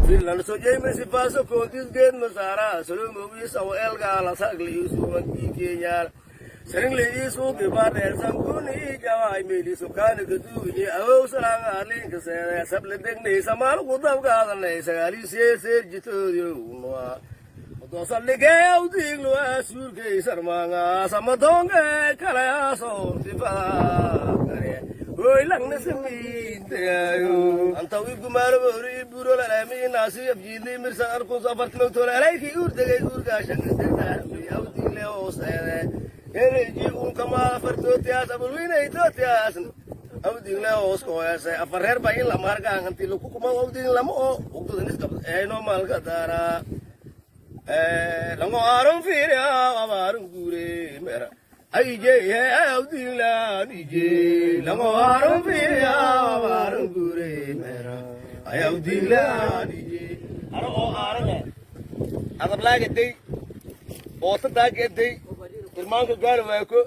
Finland so jame si paso kontis gen masara solo mobi saw elga la sagli suwan kiyal sering le isu ke bade sangkuni jawai meli sukan gedu ni aw sarang ali ke sab le deng ni samal gudam ga ne sagari se jitu yo no to sal le ge aw ding lo asur ke sarmanga samadong kala so tipa kare oi lang na sami tayo antawi gumar bori buro la mi nasi abjini mirsar ko safar klo to la ki ur de ur ga shan de aw ding le o sere ere ji un kama farto tias abulwina ito tias aw ding le o sko ese afarer ba in la marga nganti lu kuma aw ding la mo ukto denis ka no mal ka dara lango aron firia amarun gure mera ai je aw ding la ni je lango aron firia amarun gure mera ay aw ding la ni je aro o aron adab la gedey o tada gedey irmaanka gaar waa ko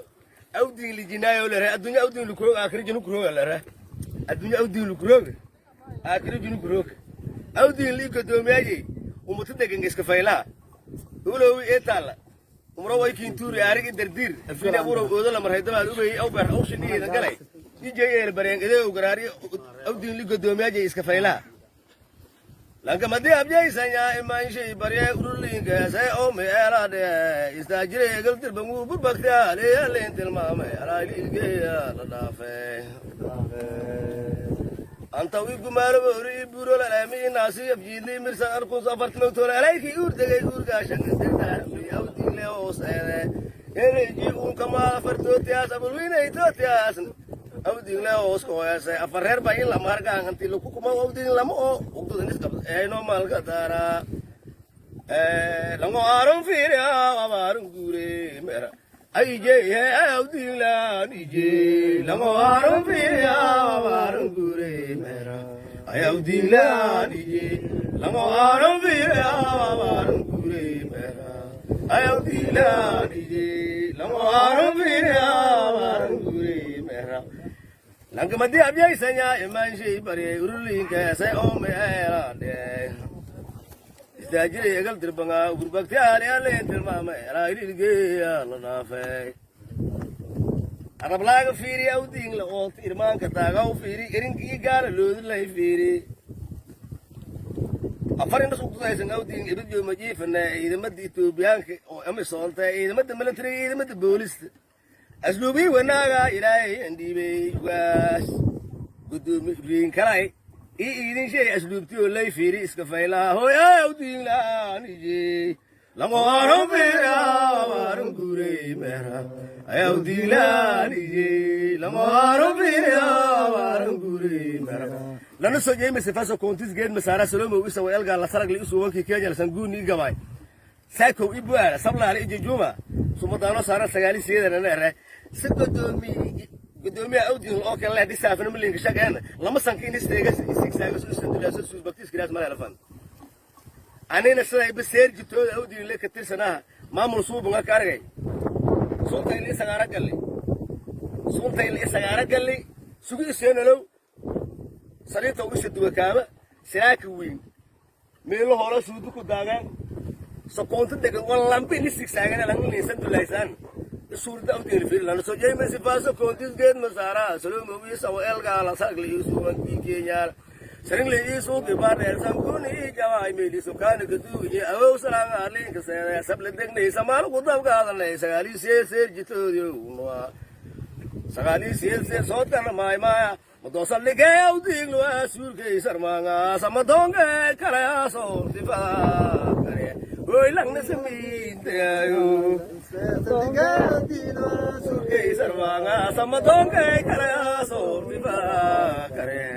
awdin li jinaayo la adduunyo awdin lu kuro akhri jinu kuro la ra adduunyo awdin lu kuro akhri jinu kuro awdin li gadoomiyaye umata degan iska fayla walow eetala umro way kiinturi arigi dardir afina wuro oodo la marhay daba ubay aw bar aw shiniida galay dijeel bareen idoo garaari awdin li gadoomiyaye iska fayla lanka madi abjay sanya iman shay bariya urulinga say o me ala de istajire gal tirbangu burbakta le len tilmama ala ilge la dafe anta wi gumar bori buro la mi nasi abjini mirsa ar ko safar klo to la ki ur de ur ga shan de ta yaw dile o sere ere ji un kama farto tias abulwina ito tias aw ding le o sko ese afarer ba in la marga nganti lu kuma aw ding la mo ukto denis ka no mal ka dara lango aron firia amarun gure mera ai je aw ding la ni je lango aron firia amarun gure mera ay aw ding la ni je lango aron firia amarun gure mera ay aw ding la ni je lango aron firia amarun gure mera lanka madi abjay sanya iman shay bari urulinka say o me ala de istajire egal dirbanga gurbakti ali ale tilmama ala ilge la nafe arab laga fiiri awding la oo irmaanka taaga fiiri erinki gaala loodi lay fiiri afarin suuq aysan awding ibadyo majifna ciidamada Itoobiyaanka oo amisoonta ciidamada military ciidamada booliska asluubi wanaaga ilaahay andibay waas gudoomi biin kalay idin shay asluubti oo lay fiiri iska fayla hooy awdin la niji lamo aron fiira amarun gure mera awdin la niji lamo aron fiira amarun gure mera lana soo jeeyay sifaso kontis geed masara salomo wisa weelga la sarag li isu wanki Kenya sanguuni gabay saako ibuara sablaale ijuma sumadano sara sagaali sideedana re si gudoomiya awdin oo kale la disaafan milinka shaqeena lama sankiin isteegas isigsaga soo sandilaaso soo baktis kiraas ma helafan anina sida biseer jitooda awdin le ka tirsanaha maamul suubuga ka argay suuntay li sagaara galli sugi seenalow sariita ugu shadwa kaaba siraaka weyn meelo hore suudu ku daagaan sokonta degan wallambi ni sigsagana lang ni sandulaysan suurda awdin fiirlan soo jeeyay si paso kontis geed masara solo mobi saw elga la sagli suwan kiyal sering le isu ke bade sangkuni jawai meli sukan gedu ni aw sarang ali ke sab le deng ni samal gudam ga ne sagari se jitu yo no sagari se sotan mai ma modosal le ge awdin lo asur ke sarmanga samadong kala so dipa kare oi lang na sami tayo surgay sarwanga samadong kay kala so diba kare